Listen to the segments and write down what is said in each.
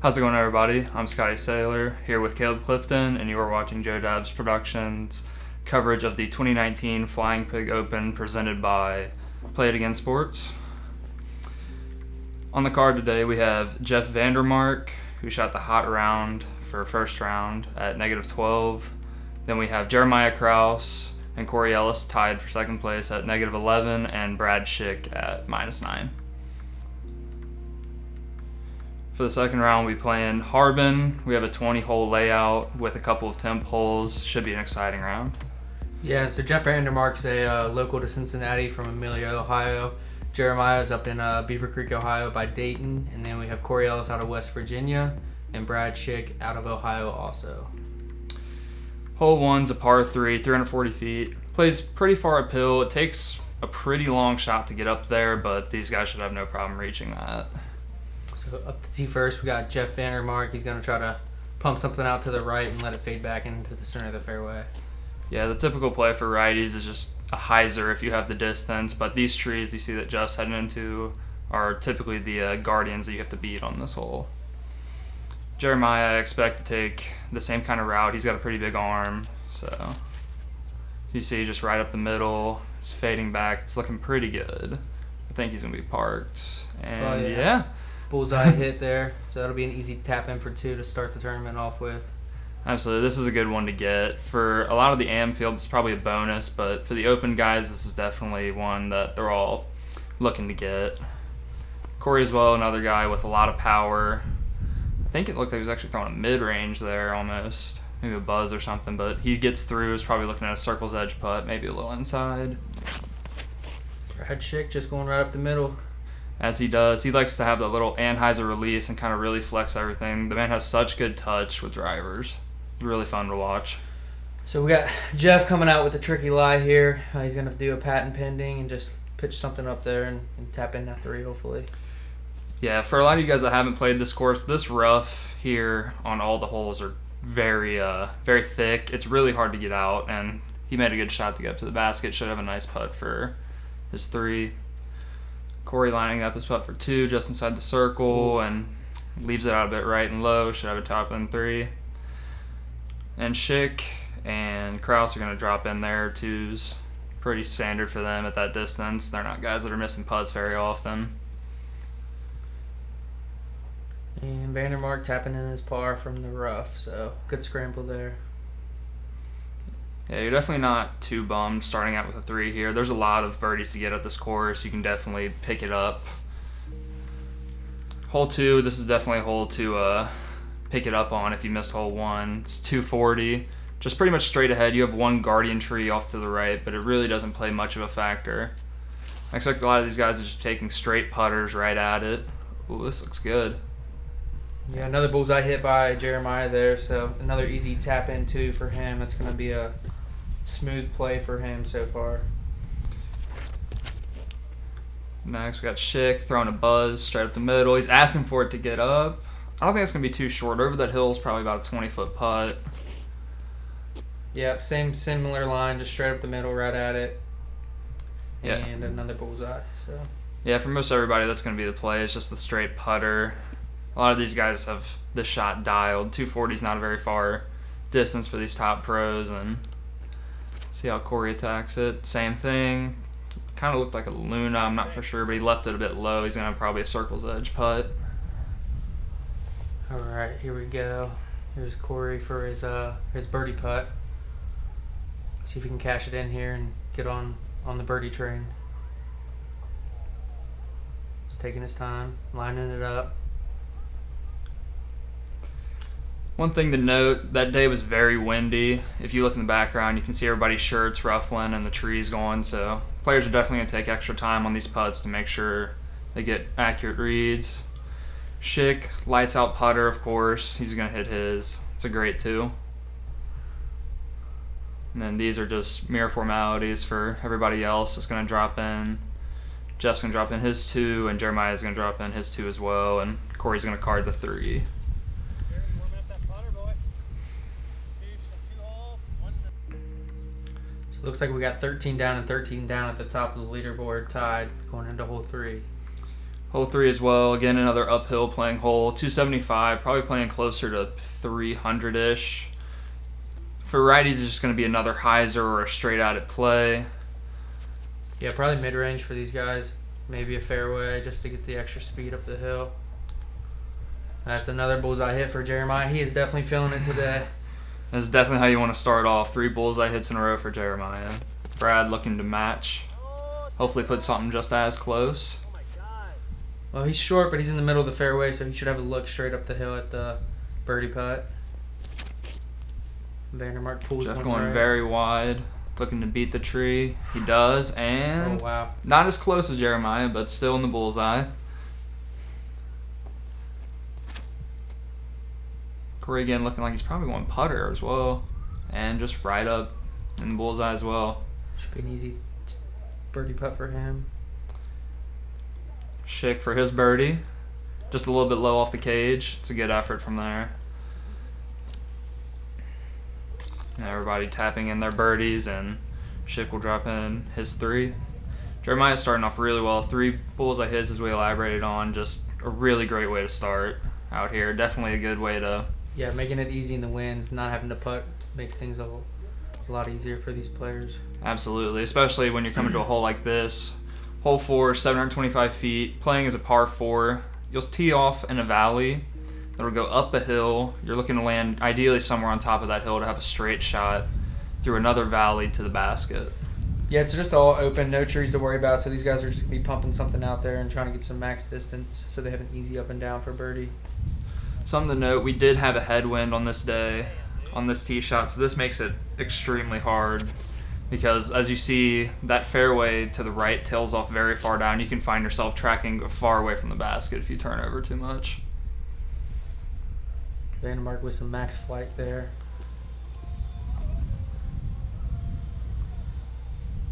How's it going, everybody? I'm Scottie Sailor, here with Caleb Clifton, and you are watching Joe Dabs Productions coverage of the 2019 Flying Pig Open presented by Play It Again Sports. On the card today, we have Jeff Vandemark, who shot the hot round for first round at -12. Then we have Jeremiah Kraus and Corey Ellis tied for second place at -11, and Brad Schick at -9. For the second round, we playing Harbin. We have a 20-hole layout with a couple of temp holes. Should be an exciting round. Yeah, so Jeff Vandermark's a local to Cincinnati from Amelia, Ohio. Jeremiah's up in Beaver Creek, Ohio by Dayton. And then we have Corey Ellis out of West Virginia and Brad Schick out of Ohio also. Hole 1's a par 3, 340 feet. Plays pretty far uphill. It takes a pretty long shot to get up there, but these guys should have no problem reaching that. So up to tee first, we got Jeff Vandermark. He's going to try to pump something out to the right and let it fade back into the center of the fairway. Yeah, the typical play for righties is just a hyzer if you have the distance, but these trees you see that Jeff's heading into are typically the guardians that you have to beat on this hole. Jeremiah, I expect to take the same kind of route. He's got a pretty big arm, so you see just right up the middle. It's fading back. It's looking pretty good. I think he's going to be parked. And yeah. Bullseye hit there, so that'll be an easy tap in for 2 to start the tournament off with. Absolutely. This is a good one to get. For a lot of the AM field, it's probably a bonus, but for the open guys, this is definitely one that they're all looking to get. Corey as well, another guy with a lot of power. I think it looked like he was actually throwing a mid-range there almost. Maybe a buzz or something, but he gets through. Is probably looking at a circle's edge putt, maybe a little inside. Brad Schick just going right up the middle. As he does. He likes to have that little Anheuser release and kind of really flex everything. The man has such good touch with drivers. It's really fun to watch. So we got Jeff coming out with a tricky lie here. He's going to do a patent pending and just pitch something up there and tap in that 3 hopefully. Yeah, for a lot of you guys that haven't played this course, this rough here on all the holes are very thick. It's really hard to get out, and he made a good shot to get up to the basket. Should have a nice putt for his 3. Corey lining up his putt for 2 just inside the circle and leaves it out a bit right and low. Should have a top in 3. And Schick and Kraus are going to drop in there. 2's pretty standard for them at that distance. They're not guys that are missing putts very often. And Vandermark tapping in his par from the rough, so good scramble there. Yeah, you're definitely not too bummed starting out with a 3 here. There's a lot of birdies to get at this course. You can definitely pick it up. Hole 2, this is definitely a hole to pick it up on if you missed hole 1. It's 240, just pretty much straight ahead. You have one guardian tree off to the right, but it really doesn't play much of a factor. I expect a lot of these guys are just taking straight putters right at it. Ooh, this looks good. Yeah, another bullseye hit by Jeremiah there, so another easy tap in 2 for him. That's going to be a smooth play for him so far. Next, we got Schick throwing a buzz straight up the middle. He's asking for it to get up. I don't think it's going to be too short. Over that hill is probably about a 20-foot putt. Yep, similar line, just straight up the middle, right at it. Yeah. And another bullseye. So. Yeah, for most everybody, that's going to be the play. It's just the straight putter. A lot of these guys have the shot dialed. 240 is not a very far distance for these top pros, and see how Corey attacks it. Same thing. Kind of looked like a Luna. I'm not for sure, but he left it a bit low. He's going to have probably a circle's edge putt. All right, here we go. Here's Corey for his birdie putt. See if he can cash it in here and get on the birdie train. He's taking his time, lining it up. One thing to note, that day was very windy. If you look in the background, you can see everybody's shirts ruffling and the trees going, so players are definitely going to take extra time on these putts to make sure they get accurate reads. Schick, lights out putter, of course. He's going to hit his. It's a great 2. And then these are just mere formalities for everybody else. Just going to drop in. Jeff's going to drop in his 2, and Jeremiah's going to drop in his 2 as well, and Corey's going to card the 3. Looks like we got 13 down and 13 down at the top of the leaderboard tied going into hole 3. Hole 3 as well. Again, another uphill playing hole. 275, probably playing closer to 300-ish. For righties, it's just going to be another hyzer or a straight out at play. Yeah, probably mid-range for these guys. Maybe a fairway just to get the extra speed up the hill. That's another bullseye hit for Jeremiah. He is definitely feeling it today. That's definitely how you want to start off. 3 bullseye hits in a row for Jeremiah. Brad looking to match. Hopefully put something just as close. Well, he's short, but he's in the middle of the fairway, so he should have a look straight up the hill at the birdie putt. Vandemark pulls Jeff one going right. very wide, looking to beat the tree. He does, and Oh, wow. not as close as Jeremiah, but still in the bullseye. Corey again looking like he's probably going putter as well, and just right up in the bullseye as well. Should be an easy birdie putt for him. Schick for his birdie. Just a little bit low off the cage. It's a good effort from there. And everybody tapping in their birdies, and Schick will drop in his 3. Jeremiah's starting off really well. 3 bullseye hits, as we elaborated on. Just a really great way to start out here. Definitely a good way to... Yeah, making it easy in the winds, not having to putt makes things a lot easier for these players. Absolutely, especially when you're coming to a hole like this. Hole 4, 725 feet, playing as a par 4. You'll tee off in a valley. It'll go up a hill. You're looking to land ideally somewhere on top of that hill to have a straight shot through another valley to the basket. Yeah, it's just all open, no trees to worry about, so these guys are just going to be pumping something out there and trying to get some max distance so they have an easy up and down for birdie. Something to note, we did have a headwind on this day, on this tee shot, so this makes it extremely hard because as you see, that fairway to the right tails off very far down. You can find yourself tracking far away from the basket if you turn over too much. Vandemark with some max flight there.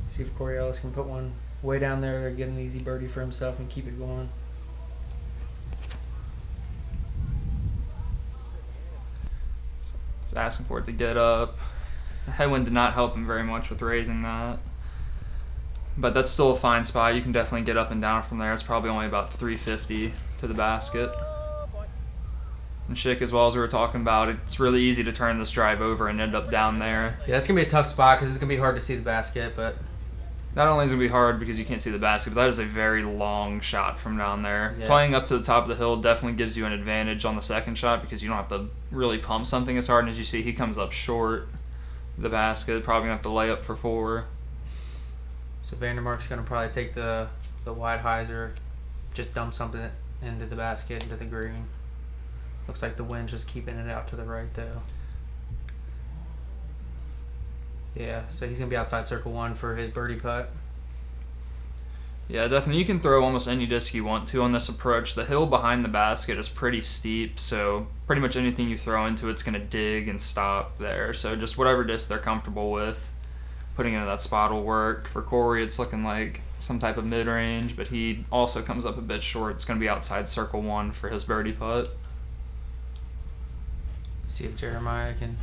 See if Corey Ellis can put one way down there to get an easy birdie for himself and keep it going. He's asking for it to get up. The headwind did not help him very much with raising that. But that's still a fine spot. You can definitely get up and down from there. It's probably only about 350 to the basket. And Schick, as well as we were talking about, it's really easy to turn this drive over and end up down there. Yeah, that's going to be a tough spot because it's going to be hard to see the basket, but... Not only is it going to be hard because you can't see the basket, but that is a very long shot from down there. Yeah. Playing up to the top of the hill definitely gives you an advantage on the second shot because you don't have to really pump something as hard. And as you see, he comes up short of the basket. Probably going to have to lay up for 4. So Vandemark's going to probably take the wide hyzer, just dump something into the basket, into the green. Looks like the wind's just keeping it out to the right, though. Yeah, so he's going to be outside circle 1 for his birdie putt. Yeah, definitely. You can throw almost any disc you want to on this approach. The hill behind the basket is pretty steep, so pretty much anything you throw into it's going to dig and stop there. So just whatever disc they're comfortable with, putting into that spot will work. For Corey, it's looking like some type of mid-range, but he also comes up a bit short. It's going to be outside circle 1 for his birdie putt. See if Jeremiah can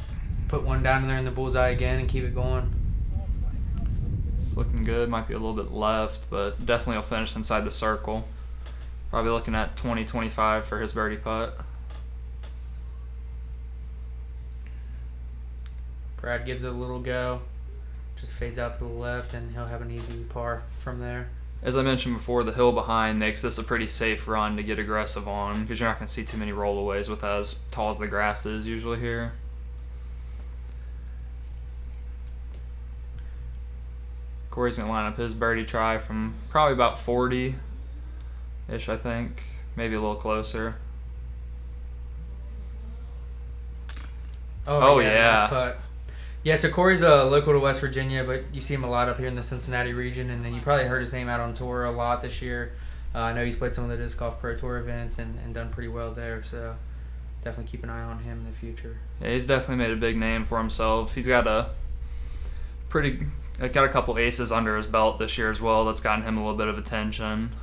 put one down in there in the bullseye again and keep it going. It's looking good. Might be a little bit left, but definitely will finish inside the circle. Probably looking at 20-25 for his birdie putt. Brad gives it a little go. Just fades out to the left, and he'll have an easy par from there. As I mentioned before, the hill behind makes this a pretty safe run to get aggressive on because you're not going to see too many rollaways with as tall as the grass is usually here. Corey's going to line up his birdie try from probably about 40-ish, I think. Maybe a little closer. Oh yeah. Nice putt. Yeah, so Corey's local to West Virginia, but you see him a lot up here in the Cincinnati region, and then you probably heard his name out on tour a lot this year. I know he's played some of the Disc Golf Pro Tour events and done pretty well there, so definitely keep an eye on him in the future. Yeah, he's definitely made a big name for himself. He's got a couple aces under his belt this year as well. That's gotten him a little bit of attention.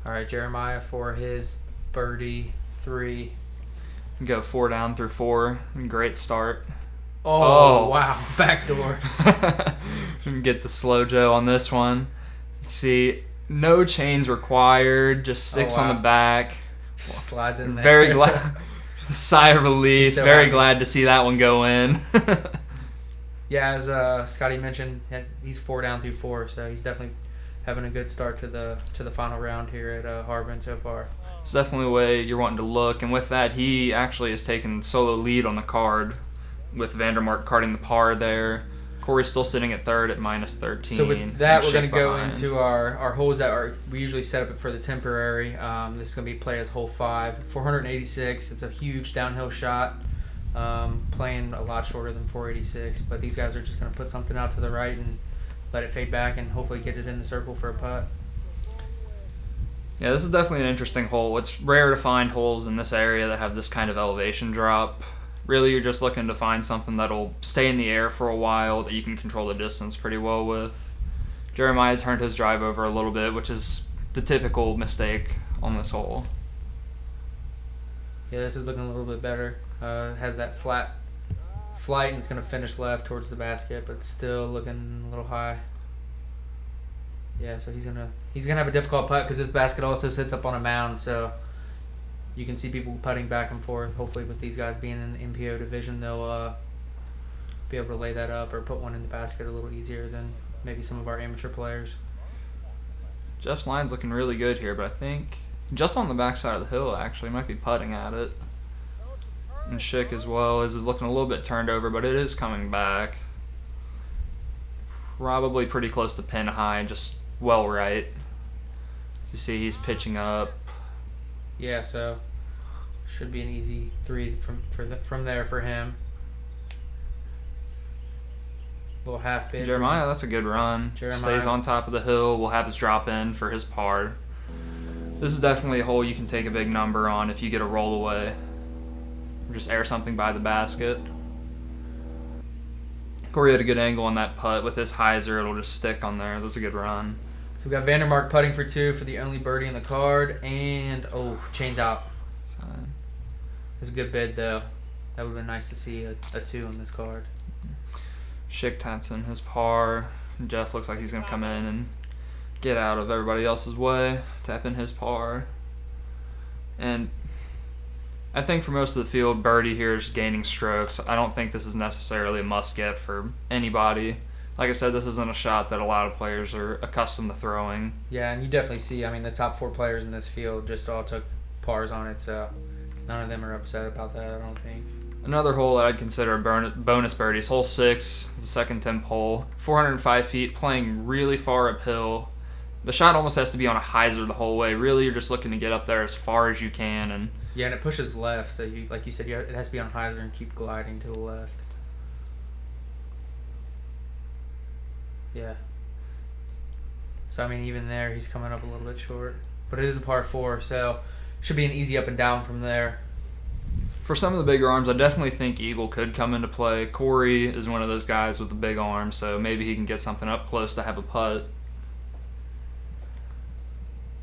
All right, Jeremiah for his birdie 3. Go 4 down through 4. Great start. Oh, wow. Backdoor. Get the slow Joe on this one. See, No chains required, just 6 on the back. Slides in there. Very glad. Sigh of relief. So very happy. glad to see that one go in. Yeah, as Scottie mentioned, he's 4 down through 4, so he's definitely having a good start to the final round here at Harbin so far. It's definitely a way you're wanting to look, and with that, he actually has taken solo lead on the card with Vandemark carding the par there. Corey's still sitting at third at -13. So with that, we're Schick going to go behind. into our holes that we usually set up for the temporary. This is going to be play as hole 5, 486. It's a huge downhill shot, playing a lot shorter than 486. But these guys are just going to put something out to the right and let it fade back and hopefully get it in the circle for a putt. Yeah, this is definitely an interesting hole. It's rare to find holes in this area that have this kind of elevation drop. Really, you're just looking to find something that'll stay in the air for a while that you can control the distance pretty well with. Jeremiah turned his drive over a little bit, which is the typical mistake on this hole. Yeah, this is looking a little bit better. Has that flat flight and it's going to finish left towards the basket, but still looking a little high. Yeah, so he's gonna have a difficult putt because this basket also sits up on a mound, so you can see people putting back and forth. Hopefully, with these guys being in the MPO division, they'll be able to lay that up or put one in the basket a little easier than maybe some of our amateur players. Jeff's line's looking really good here, but I think just on the backside of the hill, actually, might be putting at it. And Schick as well is looking a little bit turned over, but it is coming back. Probably pretty close to pin high, just well right. As you see, he's pitching up. Yeah, so should be an easy 3 from there for him. Little half pitch. Jeremiah, that's a good run. Jeremiah. Stays on top of the hill. We'll have his drop in for his par. This is definitely a hole you can take a big number on if you get a roll away. Or just air something by the basket. Corey had a good angle on that putt. With his hyzer, it'll just stick on there. That was a good run. So we got Vandermark putting for 2 for the only birdie in the card, and chains out. So, It was a good bid though. That would have been nice to see a 2 on this card. Schick taps in his par. Jeff looks like he's going to come in and get out of everybody else's way. Tap in his par. And I think for most of the field, birdie here is gaining strokes. I don't think this is necessarily a must-get for anybody. Like I said, this isn't a shot that a lot of players are accustomed to throwing. Yeah, and you definitely see, the top 4 players in this field just all took pars on it, so none of them are upset about that, I don't think. Another hole that I'd consider a bonus birdie is hole 6. It's the second temp hole. 405 feet, playing really far uphill. The shot almost has to be on a hyzer the whole way. Really, you're just looking to get up there as far as you can. And yeah, and it pushes left, so like you said, it has to be on hyzer and keep gliding to the left. Yeah. So, even there, he's coming up a little bit short. But it is a par 4, so should be an easy up and down from there. for some of the bigger arms, I definitely think Eagle could come into play. Corey is one of those guys with the big arm, so maybe he can get something up close to have a putt.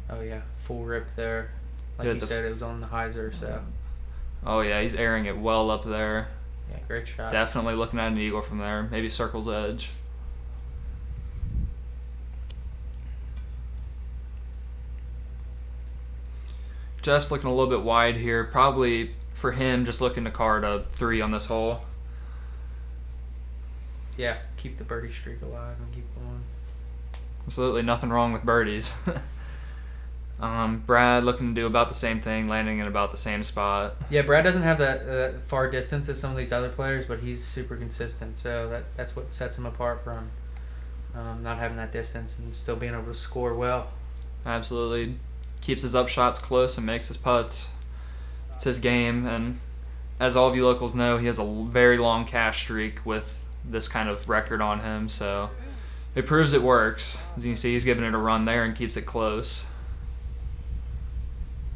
Oh, yeah. Full rip there. Like Yeah, you said, it was on the hyzer, so. Oh, yeah, he's airing it well up there. Yeah, great shot. Definitely looking at an eagle from there. Maybe circle's edge. Jeff's looking a little bit wide here. Probably for him, just looking to card a 3 on this hole. Yeah, keep the birdie streak alive and keep going. Absolutely nothing wrong with birdies. Brad looking to do about the same thing, landing in about the same spot. Yeah, Brad doesn't have that far distance as some of these other players, but he's super consistent. So that's what sets him apart from not having that distance and still being able to score well. Absolutely. Keeps his up shots close and makes his putts. It's his game, and as all of you locals know, he has a very long cash streak with this kind of record on him, so it proves it works. As you can see, he's giving it a run there and keeps it close.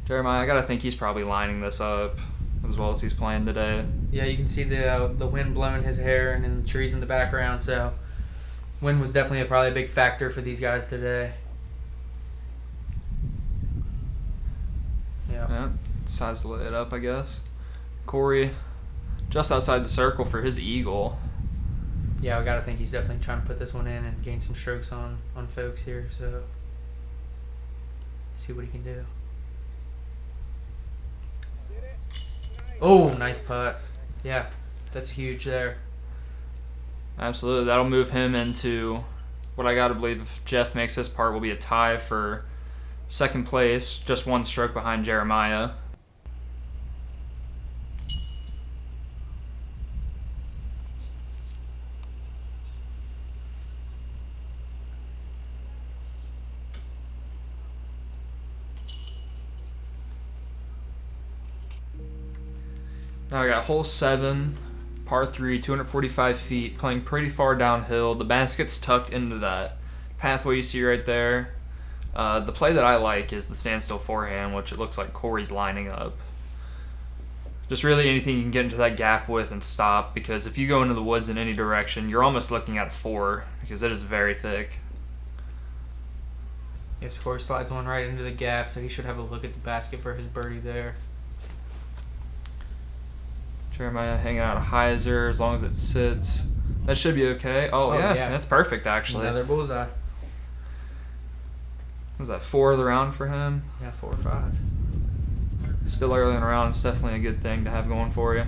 Jeremiah, I gotta think he's probably lining this up as well as he's playing today. Yeah, you can see the wind blowing his hair and then the trees in the background, so wind was definitely probably a big factor for these guys today. Yeah, decides to lay it up, I guess. Corey, just outside the circle for his eagle. Yeah, I gotta think he's definitely trying to put this one in and gain some strokes on folks here. So See what he can do. Oh, nice putt. Yeah, that's huge there. Absolutely. That'll move him into what I got to believe if Jeff makes this part will be a tie for second place, just one stroke behind Jeremiah. Now I got hole 7, par 3, 245 feet, playing pretty far downhill. The basket's tucked into that pathway you see right there. The play that I like is the standstill forehand, which it looks like Corey's lining up. Just really anything you can get into that gap with and stop, because if you go into the woods in any direction, you're almost looking at a 4, because it is very thick. Yes, Corey slides one right into the gap, so he should have a look at the basket for his birdie there. Jeremiah hanging out a hyzer as long as it sits. That should be okay. Oh, yeah, that's perfect actually. Another bullseye. Was that 4 of the round for him? Yeah, 4 or 5. Still early in the round. It's definitely a good thing to have going for you.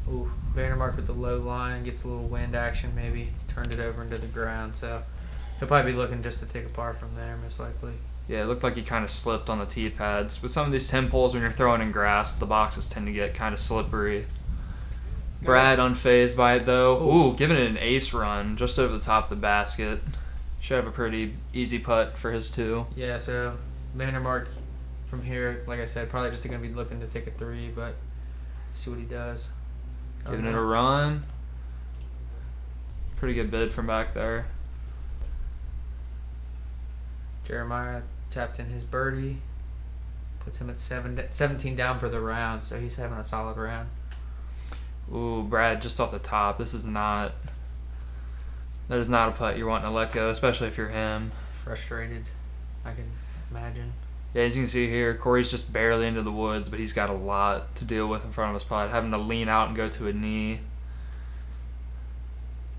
Ooh, Vandemark with the low line, gets a little wind action maybe, turned it over into the ground, so he'll probably be looking just to take a par from there most likely. Yeah, it looked like he kind of slipped on the tee pads. With some of these 10 poles, when you're throwing in grass, the boxes tend to get kind of slippery. Brad unfazed by it though. Ooh, giving it an ace run just over the top of the basket. Should have a pretty easy putt for his 2. Yeah, so Vandermark from here, like I said, probably just going to be looking to take a 3, but see what he does. Giving it a run. Pretty good bid from back there. Jeremiah tapped in his birdie. Puts him at 17 down for the round, so he's having a solid round. Ooh, Brad just off the top. That is not a putt you're wanting to let go, especially if you're him. Frustrated, I can imagine. Yeah, as you can see here, Corey's just barely into the woods, but he's got a lot to deal with in front of his putt, having to lean out and go to a knee.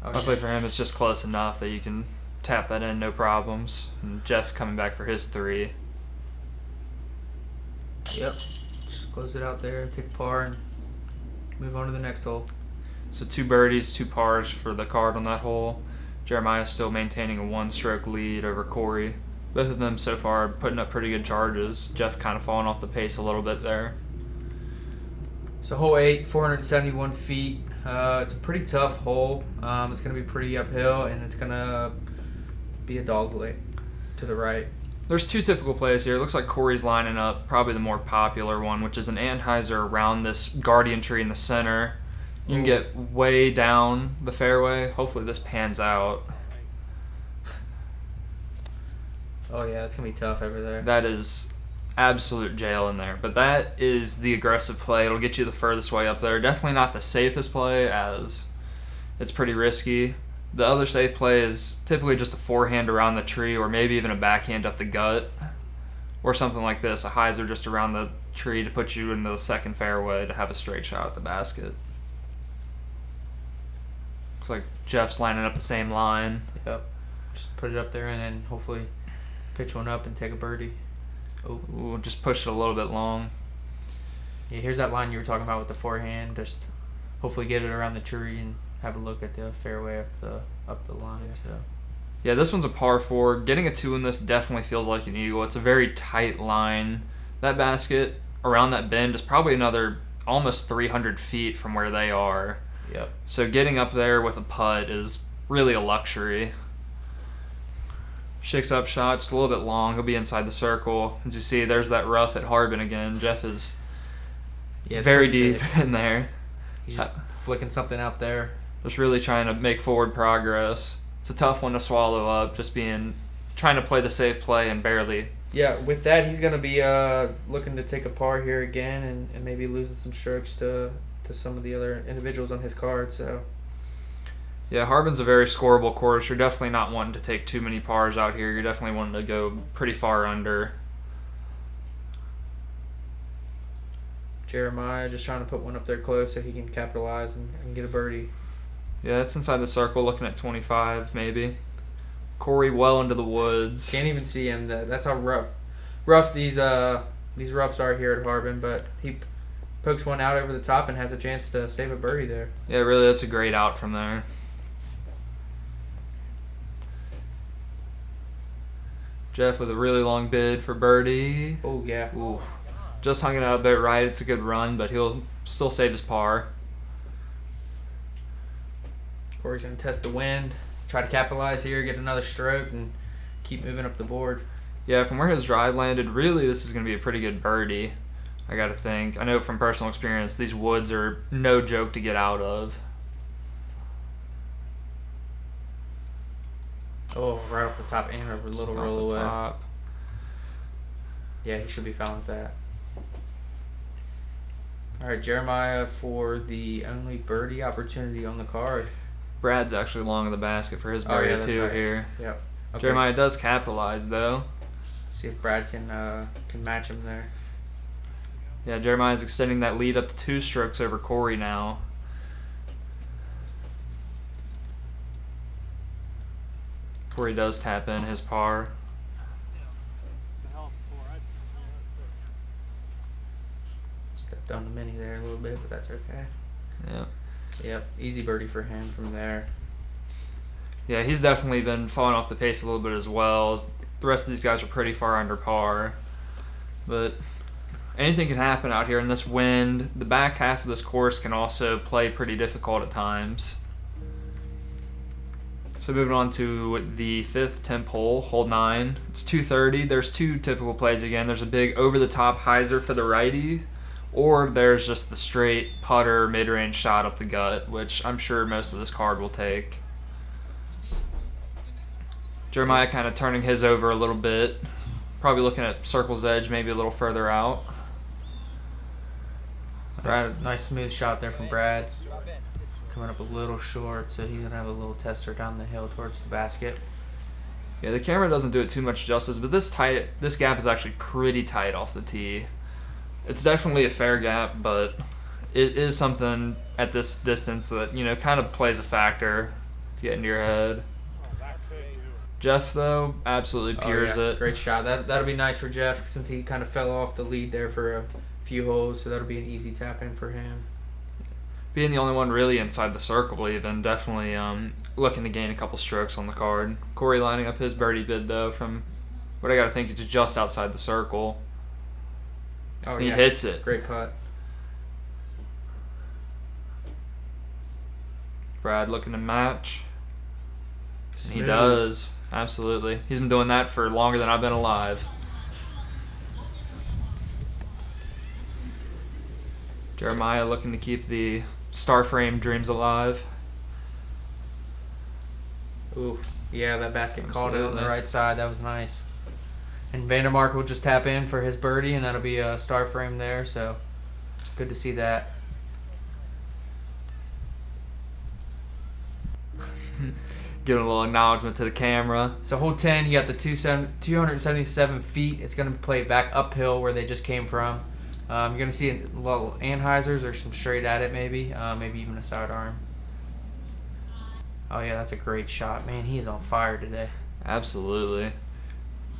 Luckily for him, it's just close enough that you can tap that in, no problems. And Jeff coming back for his 3. Yep, just close it out there, take a par, and move on to the next hole. So 2 birdies, 2 pars for the card on that hole. Jeremiah still maintaining a 1-stroke lead over Corey. Both of them so far putting up pretty good charges. Jeff kind of falling off the pace a little bit there. So hole 8, 471 feet. It's a pretty tough hole. It's going to be pretty uphill, and it's going to be a dog leg to the right. There's 2 typical plays here. It looks like Corey's lining up probably the more popular one, which is an anhyzer around this guardian tree in the center. You can get way down the fairway. Hopefully this pans out. Oh yeah, it's going to be tough over there. That is absolute jail in there. But that is the aggressive play. It'll get you the furthest way up there. Definitely not the safest play, as it's pretty risky. The other safe play is typically just a forehand around the tree, or maybe even a backhand up the gut, or something like this, a hyzer just around the tree to put you into the second fairway to have a straight shot at the basket. Looks like Jeff's lining up the same line. Yep. Just put it up there and then hopefully pitch one up and take a birdie. Ooh, just push it a little bit long. Yeah, here's that line you were talking about with the forehand. Just hopefully get it around the tree and have a look at the fairway up the line. So. Yeah, this one's a par 4. Getting a 2 in this definitely feels like an eagle. It's a very tight line. That basket around that bend is probably another almost 300 feet from where they are. Yep. So getting up there with a putt is really a luxury. Schick's up shot, just a little bit long. He'll be inside the circle. As you see, there's that rough at Harbin again. Jeff is very deep in there. He's just flicking something out there. Just really trying to make forward progress. It's a tough one to swallow up, just trying to play the safe play and barely. Yeah, with that, he's going to be looking to take a par here again and maybe losing some strokes to some of the other individuals on his card. So. Yeah, Harbin's a very scoreable course. You're definitely not wanting to take too many pars out here. You're definitely wanting to go pretty far under. Jeremiah just trying to put one up there close so he can capitalize and get a birdie. Yeah, it's inside the circle, looking at 25 maybe. Corey well into the woods. Can't even see him. That's how rough these roughs are here at Harbin. But he pokes one out over the top and has a chance to save a birdie there. Yeah, really, that's a great out from there. Jeff with a really long bid for birdie. Oh, yeah. Ooh. Just hung it out a bit right. It's a good run, but he'll still save his par. Corey's going to test the wind, try to capitalize here, get another stroke, and keep moving up the board. Yeah, from where his drive landed, really this is going to be a pretty good birdie, I got to think. I know from personal experience, these woods are no joke to get out of. Oh, right off the top and over a little roll away. Top. Yeah, he should be fine with that. All right, Jeremiah for the only birdie opportunity on the card. Brad's actually long in the basket for his birdie too right. here. Yep. Okay. Jeremiah does capitalize though. See if Brad can match him there. Yeah, Jeremiah's extending that lead up to 2 strokes over Corey now. Corey does tap in his par. Stepped on the mini there a little bit, but that's okay. Yeah. Yep, easy birdie for him from there. Yeah, he's definitely been falling off the pace a little bit as well. The rest of these guys are pretty far under par. But anything can happen out here in this wind. The back half of this course can also play pretty difficult at times. So moving on to the 5th temp hole, hole 9. It's 230. There's 2 typical plays again. There's a big over-the-top hyzer for the righty, or there's just the straight putter mid-range shot up the gut, which I'm sure most of this card will take. Jeremiah kind of turning his over a little bit. Probably looking at circle's edge, maybe a little further out. Brad, nice smooth shot there from Brad. Coming up a little short, so he's going to have a little tester down the hill towards the basket. Yeah, the camera doesn't do it too much justice, but this gap is actually pretty tight off the tee. It's definitely a fair gap, but it is something at this distance that, you know, kind of plays a factor to get into your head. Jeff, though, absolutely peers it. Great shot. That'll be nice for Jeff since he kind of fell off the lead there for a few holes, so that'll be an easy tap in for him. Being the only one really inside the circle even, definitely looking to gain a couple strokes on the card. Corey lining up his birdie bid, though, from what I got to think is just outside the circle. Oh, he hits it. Great putt. Brad looking to match. Smooth. He does. Absolutely. He's been doing that for longer than I've been alive. Jeremiah looking to keep the star frame dreams alive. Ooh, yeah, that basket caught it on the Absolutely. right side. That was nice. And Vandemark will just tap in for his birdie, and that'll be a star frame there, so good to see that. Giving a little acknowledgement to the camera. So hole 10, you got the 277 feet. It's going to play back uphill where they just came from. You're going to see a little anhyzers or some straight at it maybe even a sidearm. Oh yeah, that's a great shot. Man, he is on fire today. Absolutely.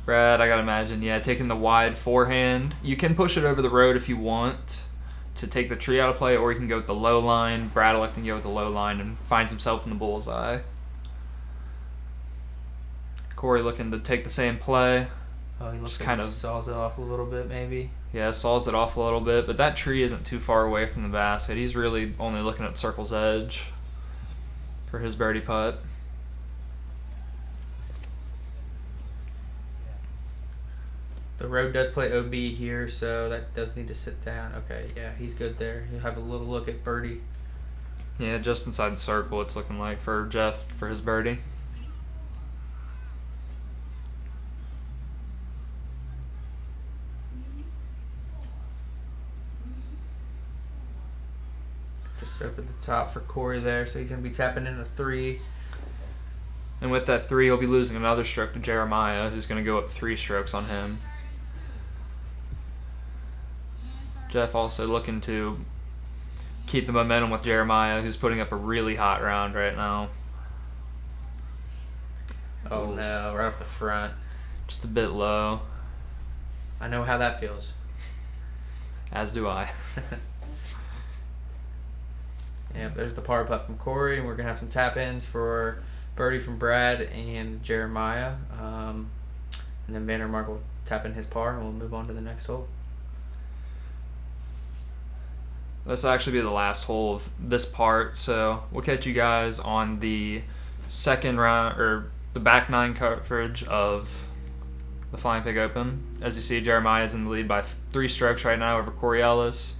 Brad, I gotta imagine, yeah, taking the wide forehand. You can push it over the road if you want to take the tree out of play, or you can go with the low line. Brad electing to go with the low line and finds himself in the bullseye. Corey looking to take the same play. Oh, he looks Just like kind he of saws it off a little bit maybe. Yeah, saws it off a little bit, but that tree isn't too far away from the basket. He's really only looking at circle's edge for his birdie putt. The road does play OB here, so that does need to sit down. Okay, yeah, he's good there. He'll have a little look at birdie. Yeah, just inside the circle it's looking like for Jeff for his birdie. Just over the top for Corey there, so he's going to be tapping in a 3. And with that 3, he'll be losing another stroke to Jeremiah, who's going to go up 3 strokes on him. Jeff also looking to keep the momentum with Jeremiah, who's putting up a really hot round right now. Oh Ooh. no, right off the front. Just a bit low, I know how that feels. as do I. Yeah, there's the par putt from Corey, and we're gonna have some tap ins for birdie from Brad and Jeremiah. And then Vandermark will tap in his par, and we'll move on to the next hole. This will actually be the last hole of this part, so we'll catch you guys on the second round, or the back nine coverage of the Flying Pig Open. As you see, Jeremiah is in the lead by 3 strokes right now over Corey Ellis.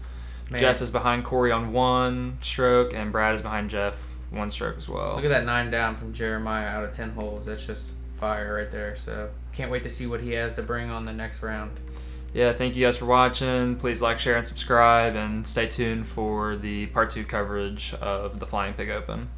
Man, Jeff is behind Corey on 1 stroke, and Brad is behind Jeff 1 stroke as well. look at that 9 down from Jeremiah out of 10 holes. That's just fire right there. So can't wait to see what he has to bring on the next round. Yeah, thank you guys for watching. Please like, share, and subscribe, and stay tuned for the part 2 coverage of the Flying Pig Open.